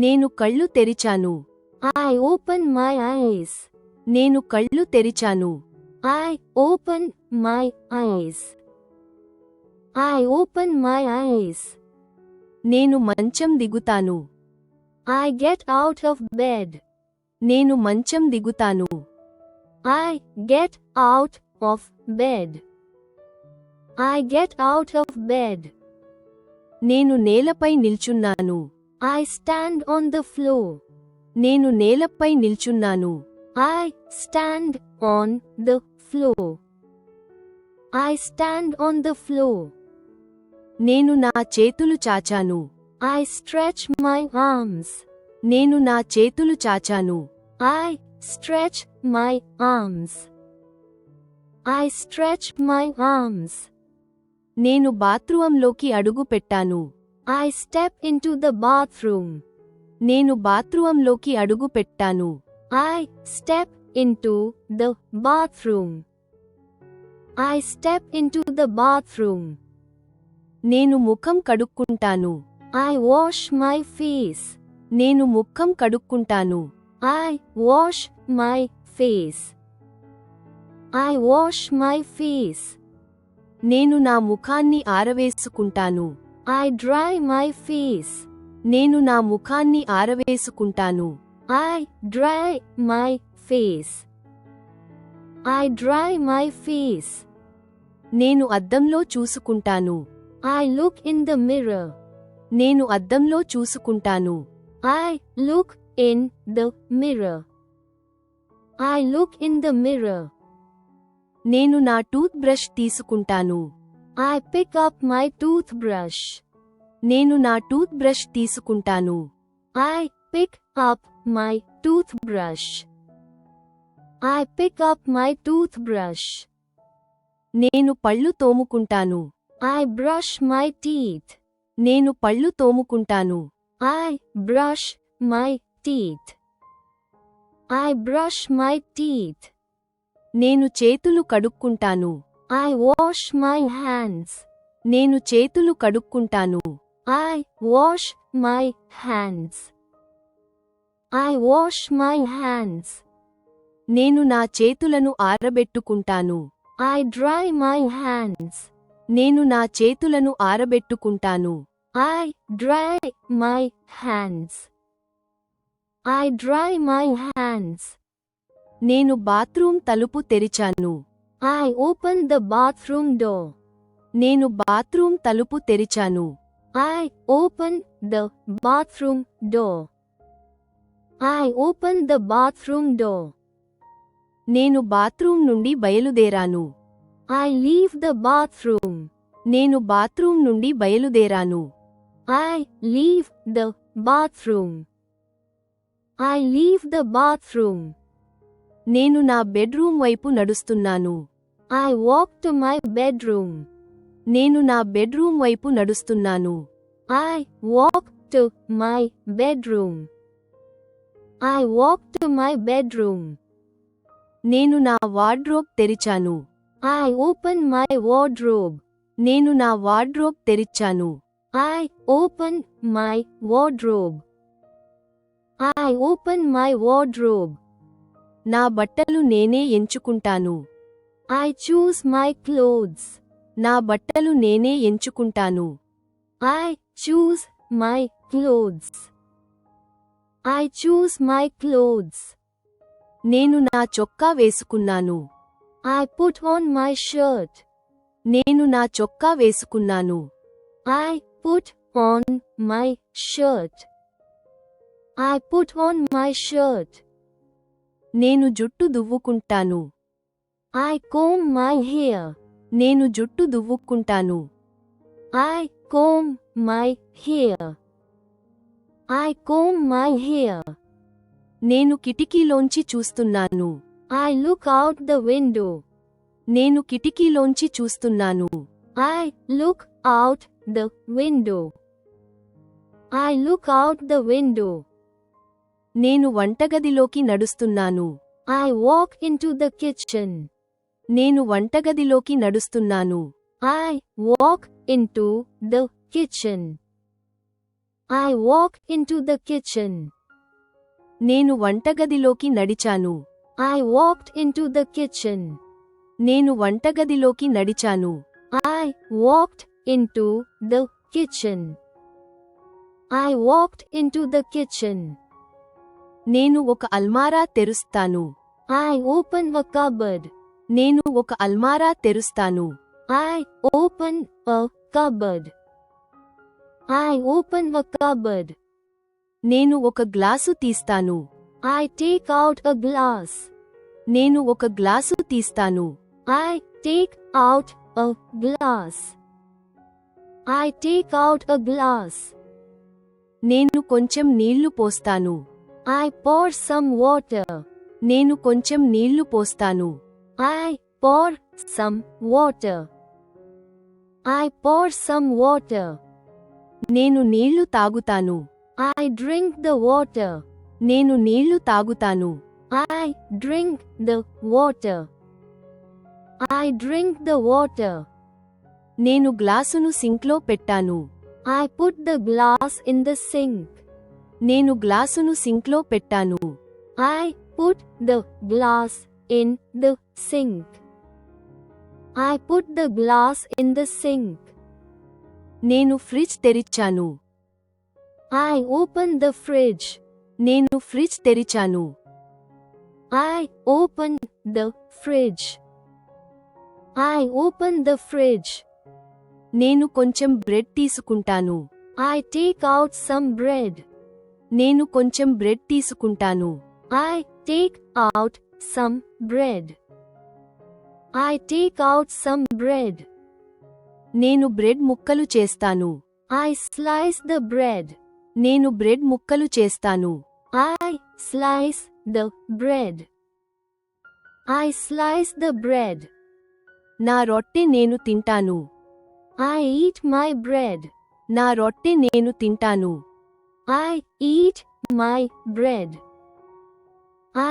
నేను కళ్ళు తెరిచాను. I opened my eyes. నేను కళ్ళు తెరిచాను. I opened my eyes. I opened my eyes. నేను మంచం దిగుతాను. I get out of bed. నేను మంచం దిగుతాను. I get out of bed. I get out of bed. నేను నేలపై నిల్చున్నాను. I stand on the floor. నేను నేలపై నిల్చున్నాను. I stand on the floor. I stand on the floor. నేను నా చేతులు చాచాను. I stretch my arms. నేను నా చేతులు చాచాను. I stretch my arms. I stretch my arms. నేను బాత్రూంలోకి అడుగు పెట్టాను. I step into the bathroom. నేను బాత్రూంలోకి అడుగు పెట్టాను. I step into the bathroom. I step into the bathroom. నేను ముఖం కడుక్కుంటాను. I wash my face. నేను ముఖం కడుక్కుంటాను. I wash my face. I wash my face. నేను నా ముఖాన్ని ఆరవేసుకుంటాను. I dry my face. నేను నా ముఖాన్ని ఆరవేసుకుంటాను. I dry my face. I dry my face. నేను అద్దంలో చూసుకుంటాను. I look in the mirror. నేను అద్దంలో చూసుకుంటాను. I look in the mirror. I look in the mirror. నేను నా టూత్ బ్రష్ తీసుకుంటాను. I pick up my toothbrush. నేను నా టూత్ బ్రష్ తీసుకుంటాను. I pick up my toothbrush. I pick up my toothbrush. నేను పళ్ళు తోముకుంటాను. I brush my teeth. నేను పళ్ళు తోముకుంటాను. I brush my teeth. I brush my teeth. నేను చేతులు కడుక్కుంటాను. I wash my hands. నేను చేతులు కడుక్కుంటాను. I wash my hands. I wash my hands. నేను నా చేతులను ఆరబెట్టుకుంటాను. I dry my hands. నేను నా చేతులను ఆరబెట్టుకుంటాను. I dry my hands. I dry my hands. నేను బాత్రూమ్ తలుపు తెరిచాను. I open the bathroom door. నేను బాత్రూమ్ తలుపు తెరిచాను. I open the bathroom door. I open the bathroom door. నేను బాత్రూమ్ నుండి బయలుదేరాను. I leave the bathroom. నేను బాత్రూమ్ నుండి బయలుదేరాను. I leave the bathroom. I leave the bathroom. నేను నా బెడ్రూమ్ వైపు నడుస్తున్నాను. I walk to my bedroom. నేను నా బెడ్రూమ్ వైపు నడుస్తున్నాను. I walk to my bedroom. I walk to my bedroom. నేను నా వార్డ్రోబ్ తెరిచాను. I open my wardrobe. నేను నా వార్డ్రోబ్ తెరిచాను. I open my wardrobe. I open my wardrobe. నా బట్టలు నేనే ఎంచుకుంటాను. I choose my clothes. నా బట్టలు నేనే ఎంచుకుంటాను. I choose my clothes. I choose my clothes. నేను నా చొక్కా వేసుకున్నాను. I put on my shirt. నేను నా చొక్కా వేసుకున్నాను. I put on my shirt. I put on my shirt. నేను జుట్టు దువ్వుకుంటాను. I comb my hair. నేను జుట్టు దువ్వుకుంటాను. I comb my hair. I comb my hair. నేను కిటికీలోంచి చూస్తున్నాను. I look out the window. నేను కిటికీలోంచి చూస్తున్నాను. I look out the window. I look out the window. నేను వంటగదిలోకి నడుస్తున్నాను. I walk into the kitchen. నేను వంటగదిలోకి నడుస్తున్నాను. I walk into the kitchen. I walked into the kitchen. నేను వంటగదిలోకి నడిచాను. I walked into the kitchen. నేను వంటగదిలోకి నడిచాను. I walked into the kitchen. I walked into the kitchen. నేను ఒక అల్మారా తెరుస్తాను. I open a cupboard. నేను ఒక అల్మారా తెరుస్తాను. I open a cupboard. I open a cupboard. నేను ఒక గ్లాసు తీస్తాను. I take out a glass. నేను ఒక గ్లాసు తీస్తాను. I take out a glass. I take out a glass. నేను కొంచెం నీళ్లు పోస్తాను. I pour some water. నేను కొంచెం నీళ్లు పోస్తాను. I pour some water. I pour some water. నేను నీళ్లు తాగుతాను. I drink the water. నేను నీళ్లు తాగుతాను. I drink the water. I drink the water. నేను గ్లాసును సింక్లో పెట్టాను. I put the glass in the sink. నేను గ్లాసును సింక్లో పెట్టాను. I put the glass in the sink. I put the glass in the sink. నేను ఫ్రిడ్జ్ తెరిచాను. I open the fridge. నేను fridge తెరిచాను. I open the fridge. I open the fridge. నేను కొంచెం bread తీసుకుంటాను. I take out some bread. నేను కొంచెం bread తీసుకుంటాను. I take out some bread. I take out some bread. నేను బ్రెడ్ ముక్కలు చేస్తాను. I slice the bread. నేను బ్రెడ్ ముక్కలు చేస్తాను. I slice the bread. I slice the bread. నా రొట్టె నేను తింటాను. I eat my bread. నా రొట్టె నేను తింటాను. I eat my bread.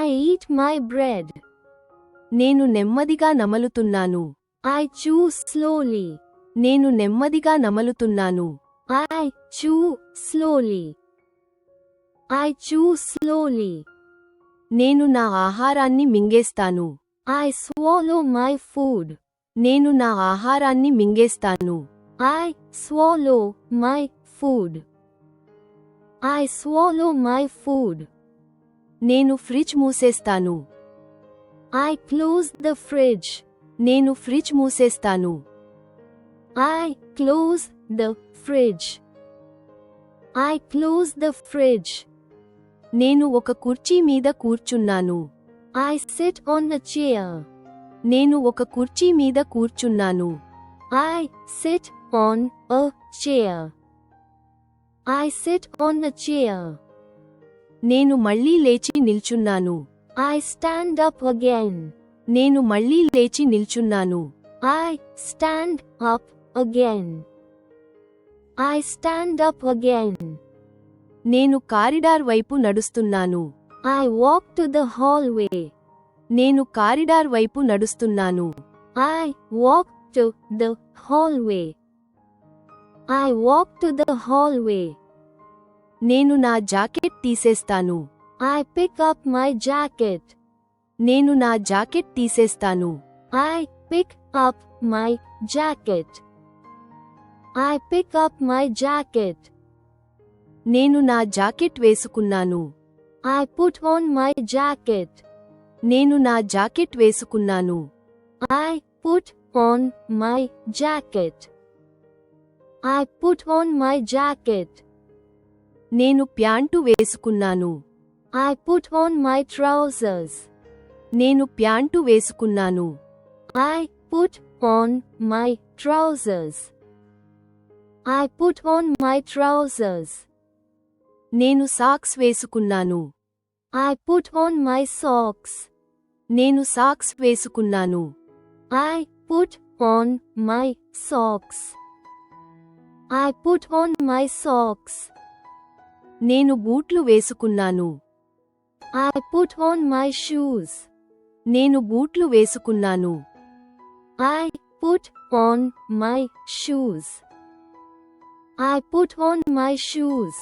I eat my bread. నేను నెమ్మదిగా నమలుతున్నాను. I chew slowly. నేను నెమ్మదిగా నమలుతున్నాను. I chew slowly. I chew slowly. నేను నా ఆహారాన్ని మింగేస్తాను. I swallow my food. నేను నా ఆహారాన్ని మింగేస్తాను. I swallow my food. I swallow my food. నేను ఫ్రిడ్జ్ మూసేస్తాను. I close the fridge. నేను ఫ్రిడ్జ్ మూసేస్తాను. I close the fridge. I close the fridge. నేను ఒక కుర్చీ మీద కూర్చున్నాను. I sit on a chair. నేను ఒక కుర్చీ మీద కూర్చున్నాను. I sit on a chair. I sit on a chair. నేను మళ్ళీ లేచి నిల్చున్నాను. I stand up again. నేను మళ్ళీ లేచి నిల్చున్నాను. I stand up again. I stand up again. నేను కారిడార్ వైపు నడుస్తున్నాను. I walk to the hallway. నేను కారిడార్ వైపు నడుస్తున్నాను. I walk to the hallway. I walk to the hallway. నేను నా జాకెట్ తీసేస్తాను. I pick up my jacket. నేను నా జాకెట్ తీసేస్తాను. I pick up my jacket. I pick up my jacket. నేను నా జాకెట్ వేసుకున్నాను. I put on my jacket. నేను నా జాకెట్ వేసుకున్నాను. I put on my jacket. I put on my jacket. నేను ప్యాంటు వేసుకున్నాను. I put on my trousers. నేను pant వేసుకున్నాను. I put on my trousers. I put on my trousers. నేను socks వేసుకున్నాను. I put on my socks. నేను socks వేసుకున్నాను. I put on my socks. I put on my socks. నేను బూట్లు వేసుకున్నాను. I put on my shoes. నేను బూట్లు వేసుకున్నాను. I put on my shoes. I put on my shoes.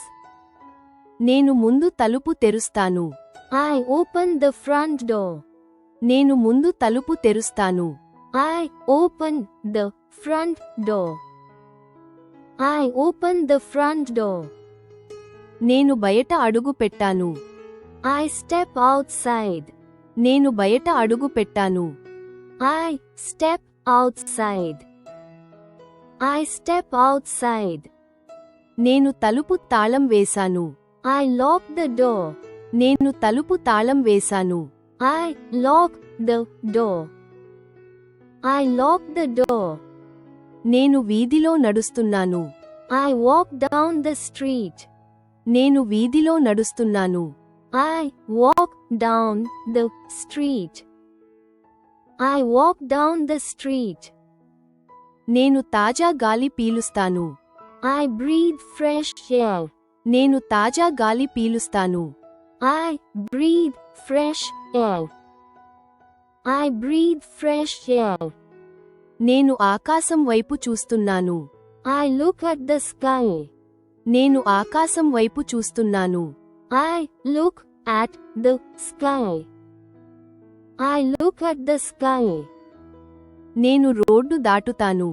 నేను ముందు తలుపు తెరుస్తాను. I open the front door. నేను ముందు తలుపు తెరుస్తాను. I open the front door. I open the front door. నేను బయట అడుగు పెట్టాను. I step outside. నేను బయట అడుగు పెట్టాను. I step outside. I step outside. నేను తలుపు తాళం వేశాను. I lock the door. నేను తలుపు తాళం వేశాను. I lock the door. I lock the door. నేను వీధిలో నడుస్తున్నాను. I walk down the street. నేను వీధిలో నడుస్తున్నాను. I walk down the street. I walk down the street. నేను తాజా గాలి పీలుస్తాను. I breathe fresh air. నేను తాజా గాలి పీలుస్తాను. I breathe fresh air. I breathe fresh air. నేను ఆకాశం వైపు చూస్తున్నాను. I look at the sky. నేను ఆకాశం వైపు చూస్తున్నాను. I look at the sky. I look at the sky. నేను రోడ్డు దాటుతాను.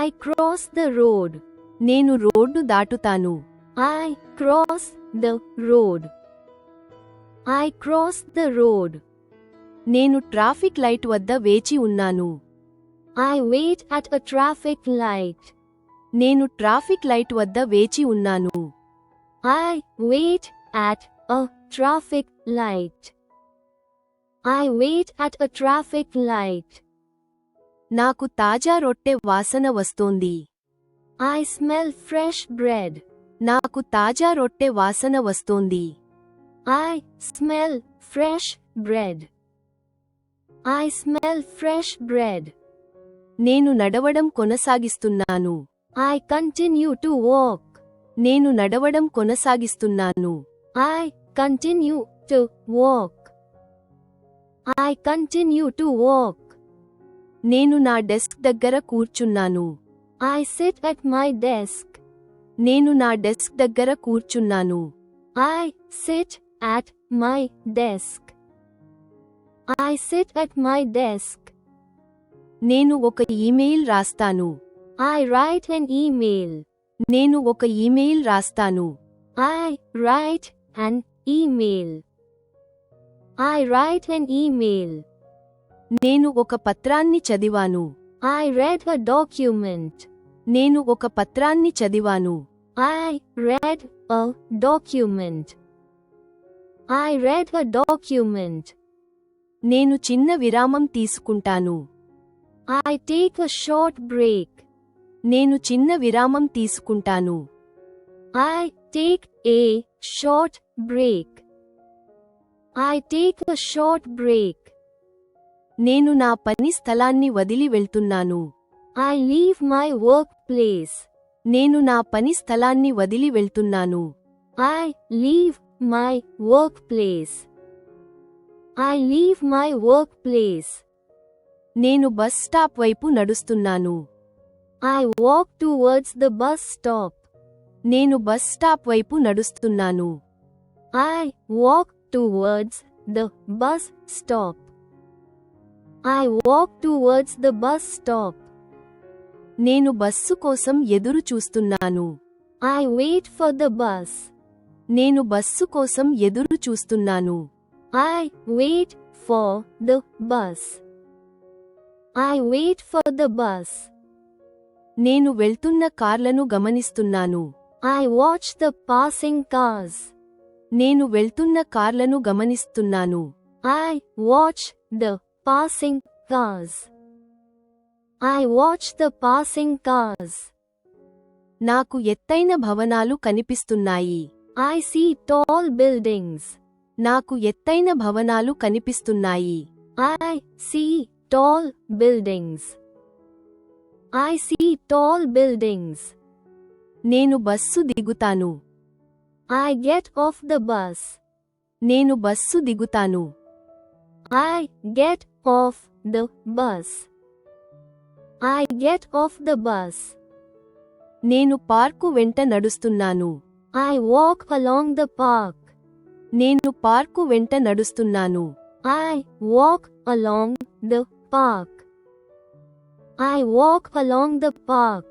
I cross the road. నేను రోడ్డు దాటుతాను. I cross the road. I cross the road. నేను ట్రాఫిక్ లైట్ వద్ద వేచి ఉన్నాను. I wait at a traffic light. నేను traffic light వద్ద వేచి ఉన్నాను. I wait at a traffic light. I wait at a traffic light. నాకు తాజా రొట్టె వాసన వస్తోంది. I smell fresh bread. నాకు తాజా రొట్టె వాసన వస్తోంది. I smell fresh bread. I smell fresh bread. నేను నడవడం కొనసాగిస్తున్నాను. I continue to walk. నేను నడవడం కొనసాగిస్తున్నాను. I continue to walk. I continue to walk. నేను నా డెస్క్ దగ్గర కూర్చున్నాను. I sit at my desk. నేను నా డెస్క్ దగ్గర కూర్చున్నాను. I sit at my desk. I sit at my desk. నేను ఒక ఈమెయిల్ రాస్తాను. I write an email. నేను ఒక ఈమెయిల్ రాస్తాను. I write an email. I write an email. నేను ఒక పత్రాన్ని చదివాను. I read a document. నేను ఒక పత్రాన్ని చదివాను. I read a document. I read a document. నేను చిన్న విరామం తీసుకుంటాను. I take a short break. నేను చిన్న విరామం తీసుకుంటాను. I take a short break. I take a short break. నేను నా పని స్థలాన్ని వదిలి వెళ్తున్నాను. I leave my workplace. నేను నా పని స్థలాన్ని వదిలి వెళ్తున్నాను. I leave my workplace. I leave my workplace. నేను బస్ స్టాప్ వైపు నడుస్తున్నాను. I walk towards the bus stop. నేను బస్ స్టాప్ వైపు నడుస్తున్నాను. I walk towards the bus stop. I walk towards the bus stop. నేను బస్సు కోసం ఎదురు చూస్తున్నాను. I wait for the bus. నేను బస్సు కోసం ఎదురు చూస్తున్నాను. I wait for the bus. I wait for the bus. నేను వెళ్తున్న కార్లను గమనిస్తున్నాను. I watch the passing cars. నేను వెళ్తున్న కార్లను గమనిస్తున్నాను. I watch the passing cars. I watch the passing cars. నాకు ఎత్తైన భవనాలు కనిపిస్తున్నాయి. I see tall buildings. నాకు ఎత్తైన భవనాలు కనిపిస్తున్నాయి. I see tall buildings. I see tall buildings. నేను బస్సు దిగుతాను. I get off the bus. నేను బస్సు దిగుతాను. I get off the bus. I get off the bus. నేను పార్కు వెంట నడుస్తున్నాను. I walk along the park. నేను park వెంట నడుస్తున్నాను. I walk along the park. I walk along the park.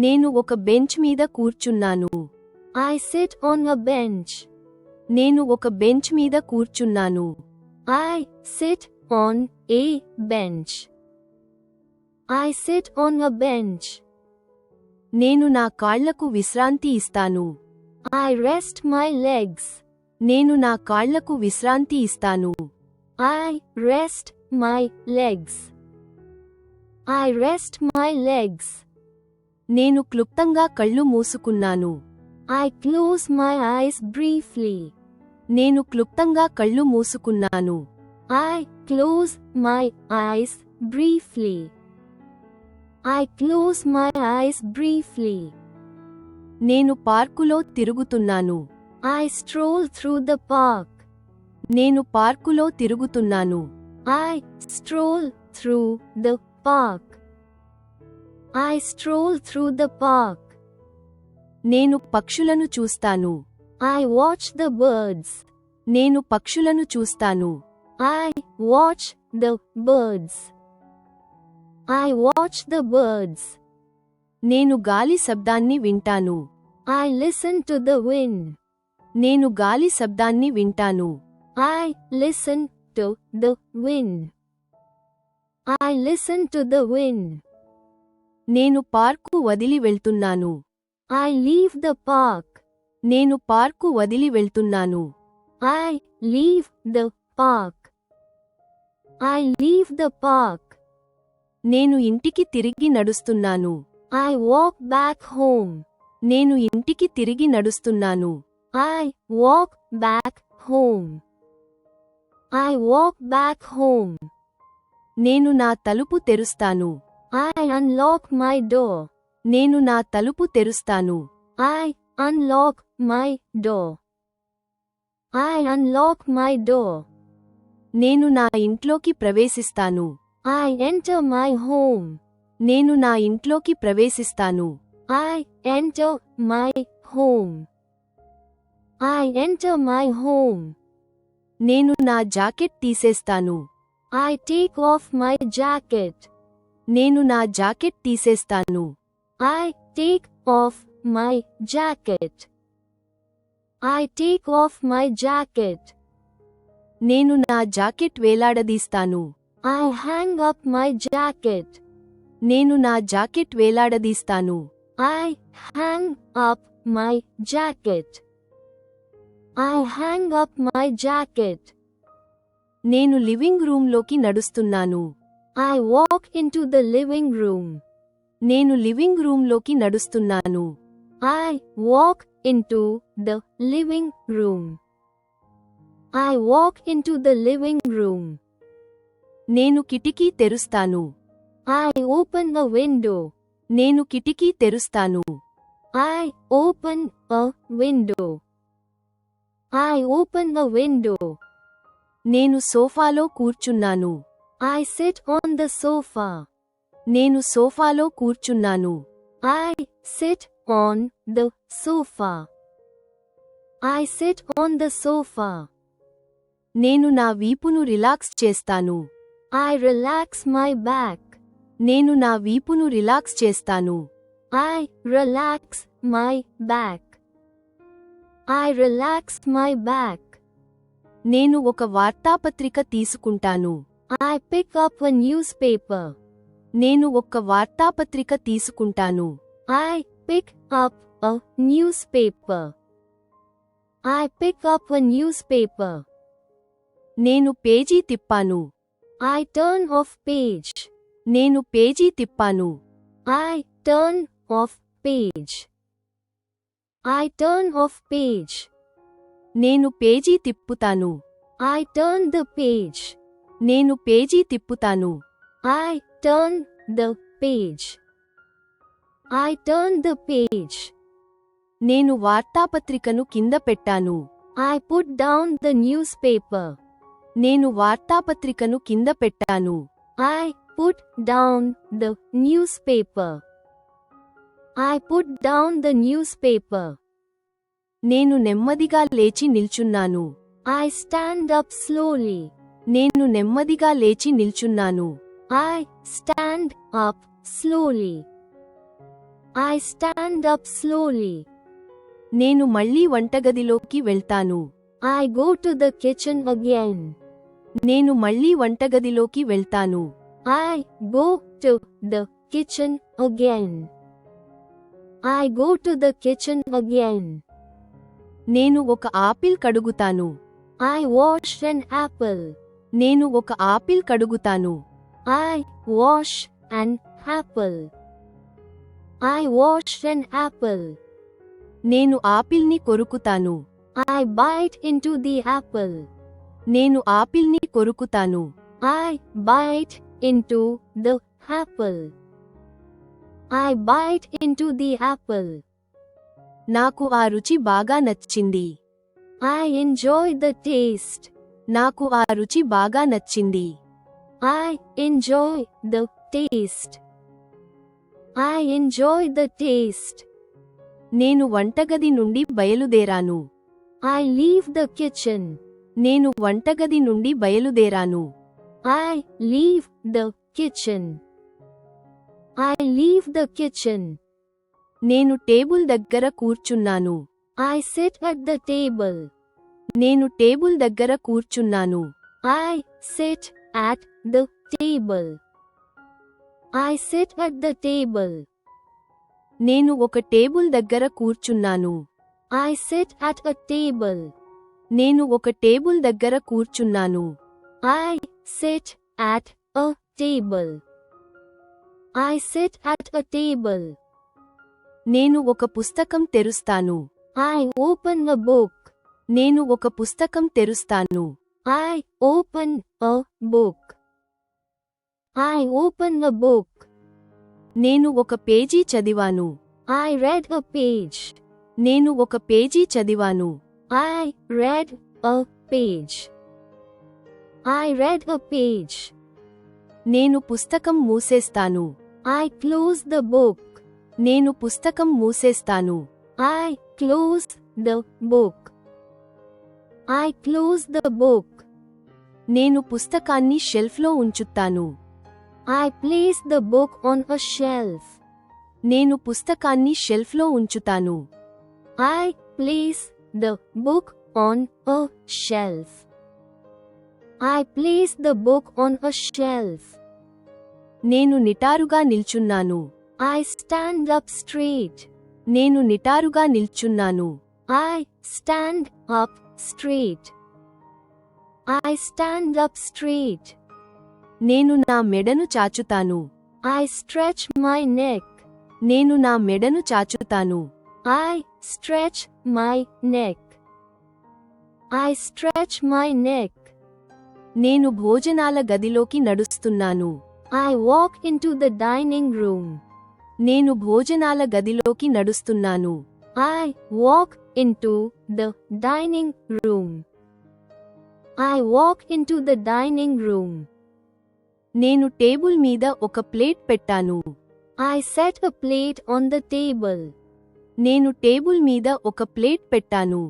నేను ఒక బెంచ్ మీద కూర్చున్నాను. I sit on a bench. నేను ఒక బెంచ్ మీద కూర్చున్నాను. I sit on a bench. I sit on a bench. నేను నా కాళ్లకు విశ్రాంతి ఇస్తాను. I rest my legs. నేను నా కాళ్లకు విశ్రాంతి ఇస్తాను. I rest my legs. I rest my legs. నేను క్లుప్తంగా కళ్ళు మూసుకున్నాను. I close my eyes briefly. నేను క్లుప్తంగా కళ్ళు మూసుకున్నాను. I close my eyes briefly. I close my eyes briefly. నేను పార్కులో తిరుగుతున్నాను. I stroll through the park. నేను పార్కులో తిరుగుతున్నాను. I stroll through the park. I stroll through the park. నేను పక్షులను చూస్తాను. I watch the birds. నేను పక్షులను చూస్తాను. I watch the birds. I watch the birds. నేను గాలి శబ్దాన్ని వింటాను. I listen to the wind. నేను గాలి శబ్దాన్ని వింటాను. I listen to the wind. I listen to the wind. నేను పార్కు వదిలి వెళ్తున్నాను. I leave the park. నేను పార్కు వదిలి వెళ్తున్నాను. I leave the park. I leave the park. నేను ఇంటికి తిరిగి నడుస్తున్నాను. I walk back home. నేను ఇంటికి తిరిగి నడుస్తున్నాను. I walk back home. I walk back home. నేను నా తలుపు తెరుస్తాను. I unlock my door. నేను నా తలుపు తెరుస్తాను. I unlock my door. I unlock my door. నేను నా ఇంట్లోకి ప్రవేశిస్తాను. I enter my home. నేను నా ఇంట్లోకి ప్రవేశిస్తాను. I enter my home. I enter my home. నేను నా జాకెట్ తీసేస్తాను. I take off my jacket. నేను నా జాకెట్ తీసేస్తాను. I take off my jacket. I take off my jacket. నేను నా జాకెట్ వేలాడదీస్తాను. I hang up my jacket. నేను నా జాకెట్ వేలాడదీస్తాను. I hang up my jacket. I hang up my jacket. నేను లివింగ్ రూమ్లోకి నడుస్తున్నాను. I walk into the living room. నేను లివింగ్ రూమ్లోకి నడుస్తున్నాను. I walk into the living room. I walk into the living room. నేను కిటికీ తెరుస్తాను. I open a window. నేను కిటికీ తెరుస్తాను. I open a window. I open a window. నేను సోఫాలో కూర్చున్నాను. I sit on the sofa. నేను సోఫాలో కూర్చున్నాను. I sit on the sofa. I sit on the sofa. నేను నా వీపును రిలాక్స్ చేస్తాను. I relax my back. నేను నా వీపును రిలాక్స్ చేస్తాను. I relax my back. I relax my back. నేను ఒక వార్తాపత్రిక తీసుకుంటాను. I pick up a newspaper. నేను ఒక వార్తాపత్రిక తీసుకుంటాను. I pick up a newspaper. I pick up a newspaper. నేను పేజీ తిప్పాను. I turn off page. నేను పేజీ తిప్పాను. I turn off page. I turn off page. నేను పేజీ తిప్పుతాను. I turn the page. నేను పేజీ తిప్పుతాను. I turn the page. I turn the page. నేను వార్తాపత్రికను కింద పెట్టాను. I put down the newspaper. నేను వార్తాపత్రికను కింద పెట్టాను. I put down the newspaper. I put down the newspaper. నేను నెమ్మదిగా లేచి నిల్చున్నాను. I stand up slowly. నేను నెమ్మదిగా లేచి నిల్చున్నాను. I stand up slowly. I stand up slowly. నేను మళ్ళీ వంటగదిలోకి వెళ్తాను. I go to the kitchen again. నేను మళ్ళీ వంటగదిలోకి వెళ్తాను. I go to the kitchen again. I go to the kitchen again. నేను ఒక ఆపిల్ కడుగుతాను. I wash an apple. నేను ఒక ఆపిల్ కడుగుతాను. I wash an apple. I wash an apple. నేను ఆపిల్ని కొరుకుతాను. I bite into the apple. నేను ఆపిల్ని కొరుకుతాను. I bite into the apple. I bite into the apple. నాకు ఆ రుచి బాగా నచ్చింది. I enjoy the taste. నాకు ఆ రుచి బాగా నచ్చింది. I enjoy the taste. I enjoy the taste. నేను వంటగది నుండి బయలుదేరాను. I leave the kitchen. నేను వంటగది నుండి బయలుదేరాను. I leave the kitchen. I leave the kitchen. నేను టేబుల్ దగ్గర కూర్చున్నాను. I sit at the table. నేను టేబుల్ దగ్గర కూర్చున్నాను. I sit at the table. I sit at the table. నేను ఒక టేబుల్ దగ్గర కూర్చున్నాను. I sit at a table. నేను ఒక టేబుల్ దగ్గర కూర్చున్నాను. I sit at a table. I sit at a table. నేను ఒక పుస్తకం తెరుస్తాను. I open a book. నేను ఒక పుస్తకం తెరుస్తాను. I open a book. I open a book. నేను ఒక పేజీ చదివాను. I read a page. నేను ఒక పేజీ చదివాను. I read a page. I read a page. నేను పుస్తకం మూసేస్తాను. I close the book. నేను పుస్తకం మూసేస్తాను. I close the book. I close the book. నేను పుస్తకాన్ని షెల్ఫ్లో ఉంచుతాను. I place the book on a shelf. నేను పుస్తకాన్ని షెల్ఫ్లో ఉంచుతాను. I place the book on a shelf. I place the book on a shelf. నేను నిటారుగా నిల్చున్నాను. I stand up straight. నేను నిటారుగా నిల్చున్నాను. I stand up straight. I stand up straight. నేను నా మెడను చాచుతాను. I stretch my neck. నేను నా మెడను చాచుతాను. I stretch my neck. I stretch my neck. నేను భోజనాల గదిలోకి నడుస్తున్నాను. I walk into the dining room. నేను భోజనాల గదిలోకి నడుస్తున్నాను. I walk into the dining room. I walk into the dining room. నేను టేబుల్ మీద ఒక ప్లేట్ పెట్టాను. I set a plate on the table. నేను టేబుల్ మీద ఒక ప్లేట్ పెట్టాను.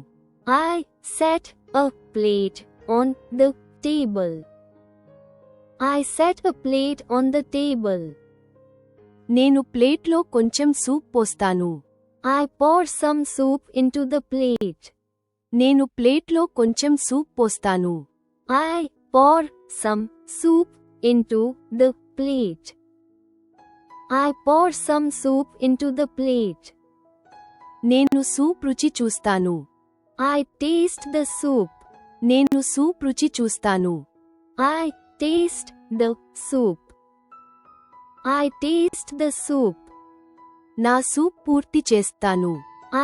I set a plate on the table. I set a plate on the table. నేను ప్లేట్లో కొంచెం సూప్ పోస్తాను. I pour some soup into the plate. నేను ప్లేట్లో కొంచెం సూప్ పోస్తాను. I pour some soup into the plate. I pour some soup into the plate. నేను soup రుచి చూస్తాను. I taste the soup. నేను సూప్ రుచి చూస్తాను. I taste the soup. I taste the soup. నా సూప్ పూర్తి చేస్తాను.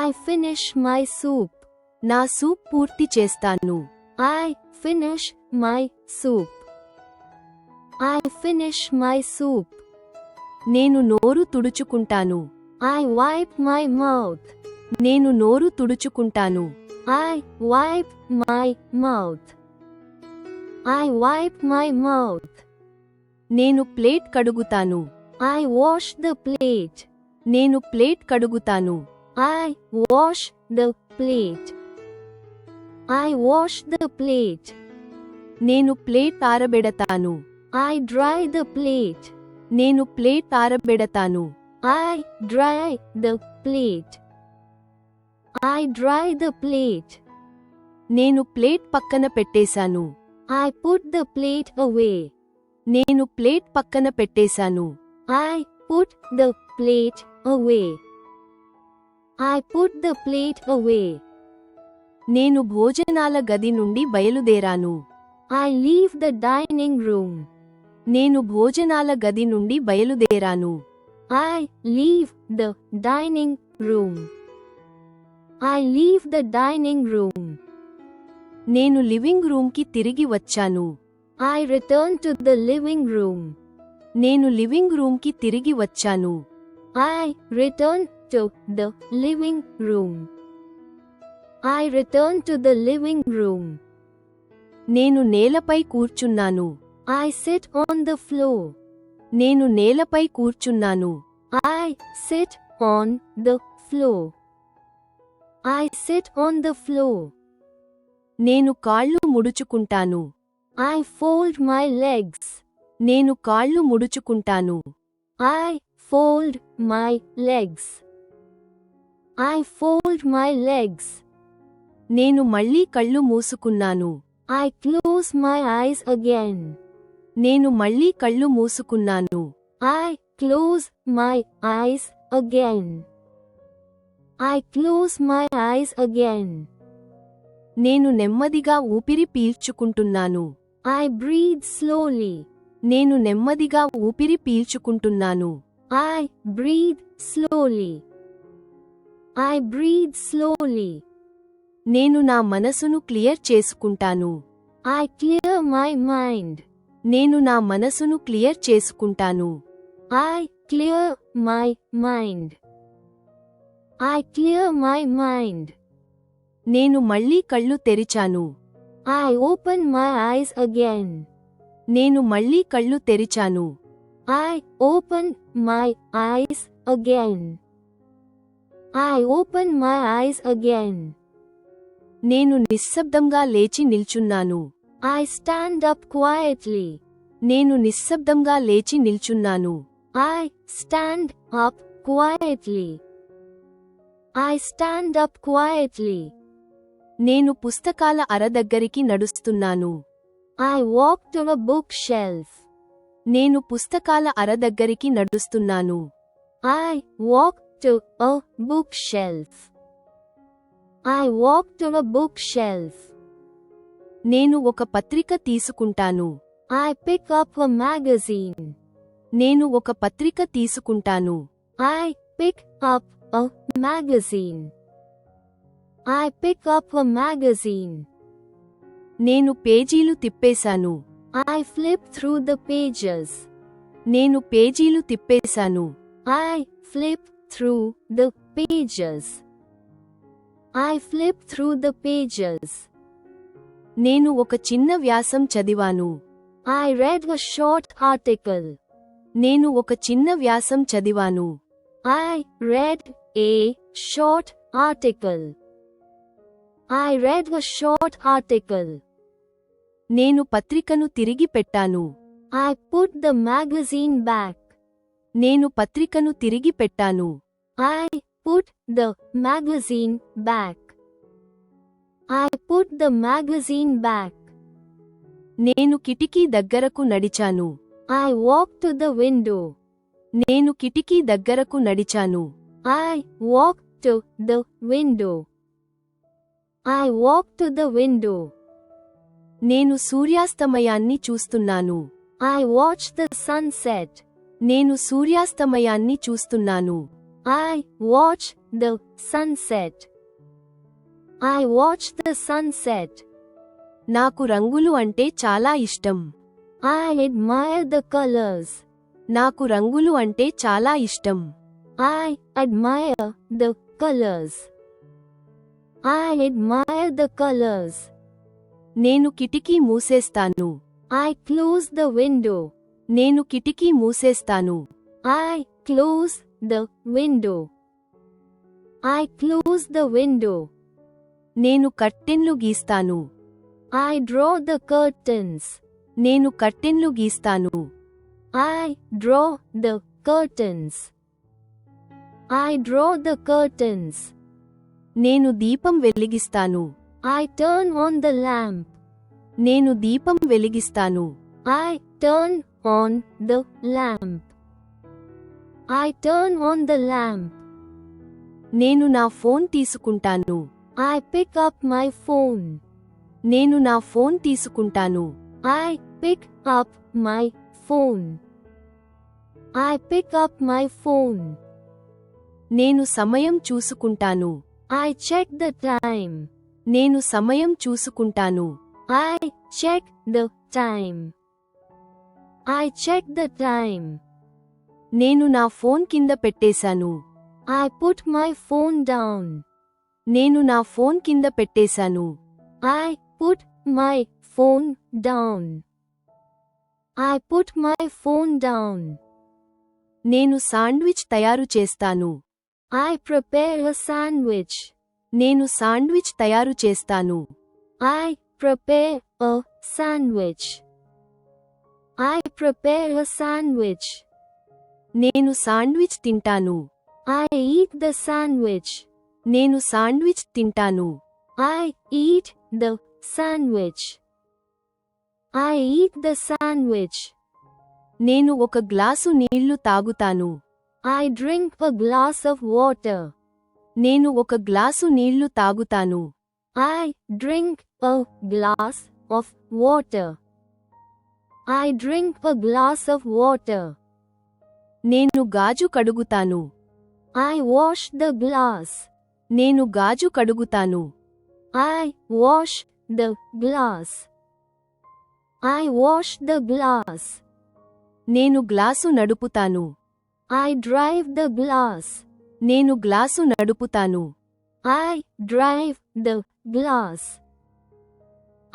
I finish my soup. నా సూప్ పూర్తి చేస్తాను. I finish my soup. I finish my soup. నేను నోరు తుడుచుకుంటాను. I wipe my mouth. నేను నోరు తుడుచుకుంటాను. I wipe my mouth. I wipe my mouth. నేను ప్లేట్ కడుగుతాను. I wash the plate. నేను ప్లేట్ కడుగుతాను. I wash the plate. I wash the plate. నేను ప్లేట్ ఆరబెడతాను. I dry the plate. నేను ప్లేట్ ఆరబెడతాను. I dry the plate. I dry the plate. నేను plate పక్కన పెట్టేశాను. I put the plate away. నేను ప్లేట్ పక్కన పెట్టేశాను. I put the plate away. I put the plate away. నేను భోజనాల గది నుండి బయలుదేరాను. I leave the dining room. నేను భోజనాల గది నుండి బయలుదేరాను. I leave the dining room. I leave the dining room. నేను లివింగ్ రూమ్కి తిరిగి వచ్చాను. I return to the living room. నేను లివింగ్ రూమ్కి తిరిగి వచ్చాను. I return to the living room. I return to the living room. నేను నేలపై కూర్చున్నాను. I sit on the floor. నేను నేలపై కూర్చున్నాను. I sit on the floor. I sit on the floor. నేను కాళ్ళు ముడుచుకుంటాను. I fold my legs. నేను కాళ్ళు ముడుచుకుంటాను. I fold my legs. I fold my legs. నేను మళ్ళీ కళ్ళు మూసుకున్నాను. I close my eyes again. నేను మళ్ళీ కళ్ళు మూసుకున్నాను. I close my eyes again. I close my eyes again. నేను నెమ్మదిగా ఊపిరి పీల్చుకుంటున్నాను. I breathe slowly. నేను నెమ్మదిగా ఊపిరి పీల్చుకుంటున్నాను. I breathe slowly. I breathe slowly. నేను నా మనసును క్లియర్ చేసుకుంటాను. I clear my mind. నేను నా మనసును క్లియర్ చేసుకుంటాను. I clear my mind. I clear my mind. నేను మళ్ళీ కళ్ళు తెరిచాను. I open my eyes again. నేను మళ్ళీ కళ్ళు తెరిచాను. I open my eyes again. I open my eyes again. నేను నిశ్శబ్దంగా లేచి నిల్చున్నాను. I stand up quietly. నేను నిశ్శబ్దంగా లేచి నిల్చున్నాను. I stand up quietly. I stand up quietly. నేను పుస్తకాల అర దగ్గరికి నడుస్తున్నాను. I walk to a bookshelf. నేను పుస్తకాల అర దగ్గరికి నడుస్తున్నాను. I walk to a bookshelf. I walk to a bookshelf. నేను ఒక పత్రిక తీసుకుంటాను. I pick up a magazine. నేను ఒక పత్రిక తీసుకుంటాను. I pick up a magazine. I pick up a magazine. నేను పేజీలు తిప్పేశాను. I flip through the pages. నేను పేజీలు తిప్పేశాను. I flip through the pages. I flip through the pages. నేను ఒక చిన్న వ్యాసం చదివాను. I read a short article. నేను ఒక చిన్న వ్యాసం చదివాను. I read a short article. I read a short article. నేను పత్రికను తిరిగి పెట్టాను. I put the magazine back. నేను పత్రికను తిరిగి పెట్టాను. I put the magazine back. I put the magazine back. నేను కిటికీ దగ్గరకు నడిచాను. I walk to the window. నేను కిటికీ దగ్గరకు నడిచాను. I walk to the window. I walk to the window. నేను సూర్యాస్తమయాన్ని చూస్తున్నాను. I watch the sunset. నేను సూర్యాస్తమయాన్ని చూస్తున్నాను. I watch the sunset. I watch the sunset. నాకు రంగులు అంటే చాలా ఇష్టం. I admire the colors. నాకు రంగులు అంటే చాలా ఇష్టం. I admire the colors. I admire the colors. నేను కిటికీ మూసేస్తాను. I close the window. నేను కిటికీ మూసేస్తాను. I close the window. I close the window. నేను కర్టెన్లు గీస్తాను. I draw the curtains. నేను కర్టెన్లు గీస్తాను. I draw the curtains. I draw the curtains. నేను దీపం వెలిగిస్తాను. I turn on the lamp. నేను దీపం వెలిగిస్తాను. I turn on the lamp. I turn on the lamp. నేను నా ఫోన్ తీసుకుంటాను. I pick up my phone. నేను నా ఫోన్ తీసుకుంటాను. I pick up my phone. I pick up my phone. నేను సమయం చూసుకుంటాను. I check the time. నేను సమయం చూసుకుంటాను. I check the time. I check the time. నేను నా ఫోన్ కింద పెట్టేశాను. I put my phone down. నేను నా ఫోన్ కింద పెట్టేశాను. I put my phone down. I put my phone down. నేను శాండ్విచ్ తయారు చేస్తాను. I prepare a sandwich. నేను శాండ్విచ్ తయారు చేస్తాను. I prepare a sandwich. I prepare a sandwich. నేను శాండ్విచ్ తింటాను. I eat the sandwich. నేను శాండ్విచ్ తింటాను. I eat the sandwich. I eat the sandwich. నేను ఒక గ్లాసు నీళ్లు తాగుతాను. I drink a glass of water. నేను ఒక గ్లాసు నీళ్లు తాగుతాను. I drink a glass of water. I drink a glass of water. నేను గాజు కడుగుతాను. I wash the glass. నేను గాజు కడుగుతాను. I wash the glass. I wash the glass. నేను గ్లాసు నడుపుతాను. I drive the glass. నేను గ్లాసు నడుపుతాను. I drive the glass.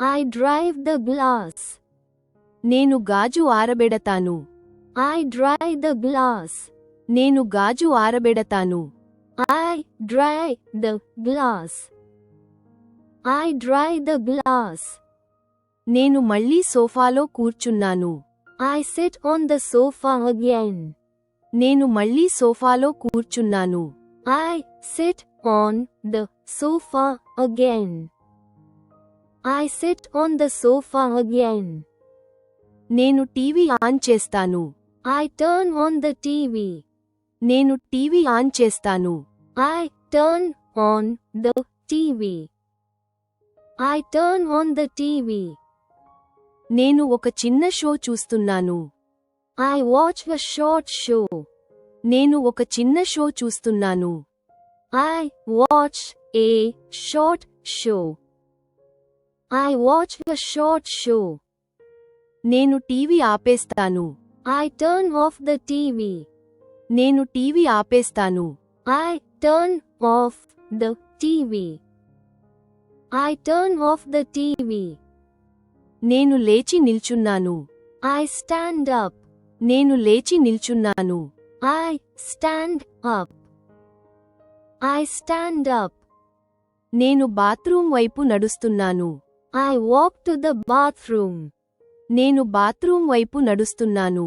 I drive the glass. నేను గాజు ఆరబెడతాను. I dry the glass. నేను గాజు ఆరబెడతాను. I dry the glass. I dry the glass. నేను మళ్ళీ సోఫాలో కూర్చున్నాను. I sit on the sofa again. నేను మళ్ళీ సోఫాలో కూర్చున్నాను. I sit on the sofa again. I sit on the sofa again. నేను టీవీ ఆన్ చేస్తాను. I turn on the TV. నేను టీవీ ఆన్ చేస్తాను. I turn on the TV. I turn on the TV. నేను ఒక చిన్న show చూస్తున్నాను. I watch a short show. నేను ఒక చిన్న షో చూస్తున్నాను. I watch a short show. I watch a short show. నేను టీవీ ఆపేస్తాను. I turn off the TV. నేను టీవీ ఆపేస్తాను. I turn off the TV. I turn off the TV. నేను లేచి నిల్చున్నాను. I stand up. నేను లేచి నిల్చున్నాను. I stand up. I stand up. నేను bathroom వైపు నడుస్తున్నాను. I walk to the bathroom. నేను బాత్రూమ్ వైపు నడుస్తున్నాను.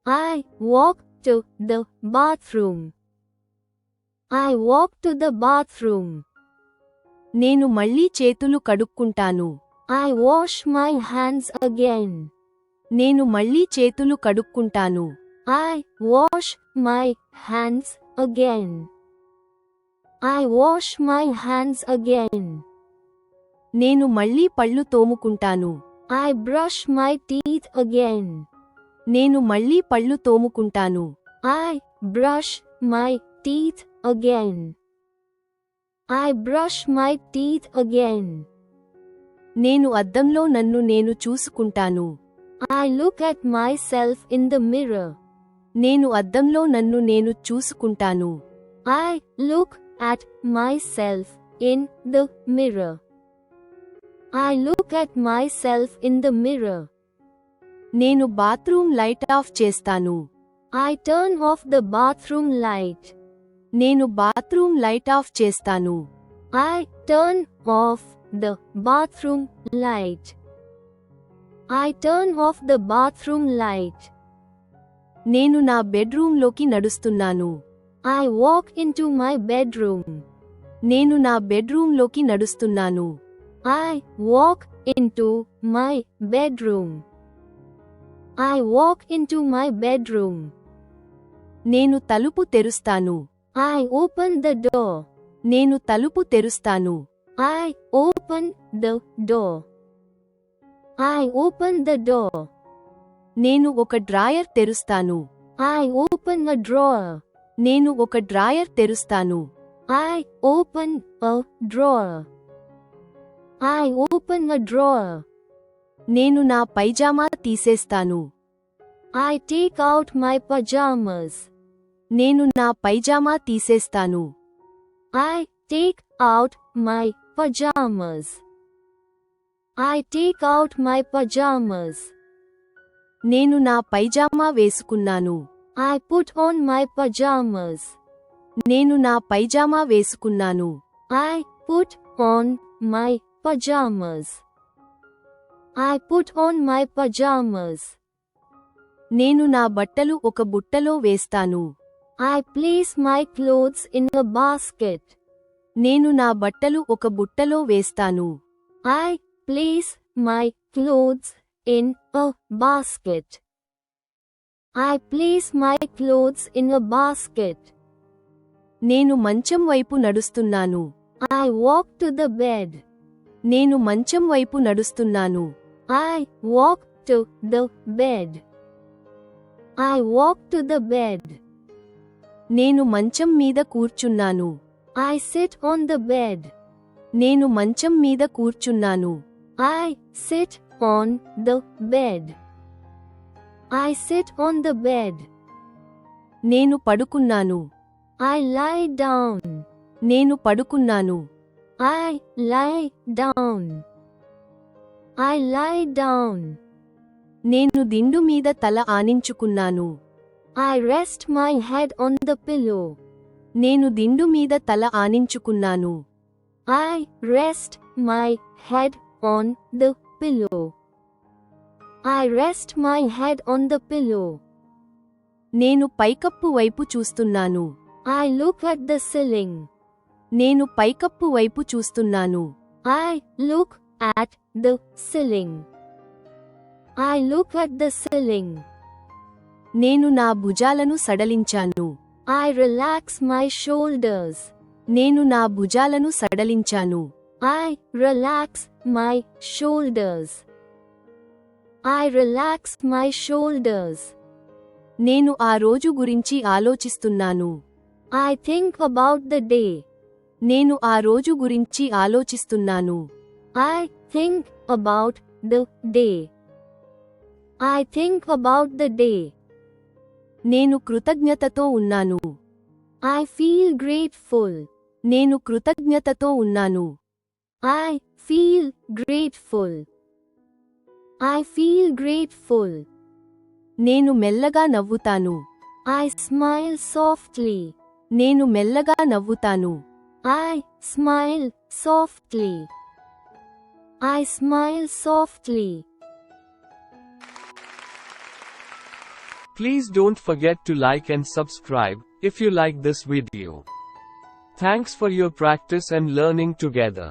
I walk to the bathroom. I walk to the bathroom. నేను మళ్ళీ చేతులు కడుక్కుంటాను. I wash my hands again. నేను మళ్ళీ చేతులు కడుక్కుంటాను. I wash my hands again. I wash my hands again. నేను మళ్ళీ పళ్ళు తోముకుంటాను. I brush my teeth again. నేను మళ్ళీ పళ్ళు తోముకుంటాను. I brush my teeth again. I brush my teeth again. నేను అద్దంలో నన్ను నేను చూసుకుంటాను. I look at myself in the mirror. నేను అద్దంలో నన్ను నేను చూసుకుంటాను. I look at myself in the mirror. I look at myself in the mirror. నేను బాత్రూమ్ లైట్ ఆఫ్ చేస్తాను. I turn off the bathroom light. నేను బాత్రూమ్ లైట్ ఆఫ్ చేస్తాను. I turn off the bathroom light. I turn off the bathroom light. నేను నా బెడ్రూమ్లోకి నడుస్తున్నాను. I walk into my bedroom. నేను నా బెడ్రూమ్లోకి నడుస్తున్నాను. I walk into my bedroom. I walk into my bedroom. నేను తలుపు తెరుస్తాను. I open the door. నేను తలుపు తెరుస్తాను. I open the door. I open the door. నేను ఒక డ్రాయర్ తెరుస్తాను. I open a drawer. నేను ఒక డ్రాయర్ తెరుస్తాను. I open a drawer. I open a drawer. నేను నా పైజామా తీసేస్తాను. I take out my pajamas. నేను నా పైజామా తీసేస్తాను. I take out my pajamas. I take out my pajamas. నేను నా పైజామా వేసుకున్నాను. I put on my pajamas. నేను నా పైజామా వేసుకున్నాను. I put on my pajamas. I put on my pajamas. నేను నా బట్టలు ఒక బుట్టలో వేస్తాను. I place my clothes in a basket. నేను నా బట్టలు ఒక బుట్టలో వేస్తాను. I place my clothes in a basket. I place my clothes in a basket. నేను మంచం వైపు నడుస్తున్నాను. I walk to the bed. నేను మంచం వైపు నడుస్తున్నాను. I walk to the bed. I walk to the bed. నేను మంచం మీద కూర్చున్నాను. I sit on the bed. నేను మంచం మీద కూర్చున్నాను. I sit on the bed. I sit on the bed. నేను పడుకున్నాను. I lie down. నేను పడుకున్నాను. I lie down. I lie down. నేను దిండు మీద తల ఆనించుకున్నాను. I rest my head on the pillow. నేను దిండు మీద తల ఆనించుకున్నాను. I rest my head on the pillow. I rest my head on the pillow. నేను పైకప్పు వైపు చూస్తున్నాను. I look at the ceiling. నేను పైకప్పు వైపు చూస్తున్నాను. I look at the ceiling. I look at the ceiling. నేను నా భుజాలను సడలించాను. I relax my shoulders. నేను నా భుజాలను సడలించాను. I relax my shoulders. I relax my shoulders. నేను ఆ రోజు గురించి ఆలోచిస్తున్నాను. I think about the day. నేను ఆ రోజు గురించి ఆలోచిస్తున్నాను. I think about the day. I think about the day. నేను కృతజ్ఞతతో ఉన్నాను. I feel grateful. నేను కృతజ్ఞతతో ఉన్నాను. I feel grateful. I feel grateful. నేను మెల్లగా నవ్వుతాను. I smile softly. నేను మెల్లగా నవ్వుతాను. I smile softly. I smile softly. Please don't forget to like and subscribe if you like this video. Thanks for your practice and learning together.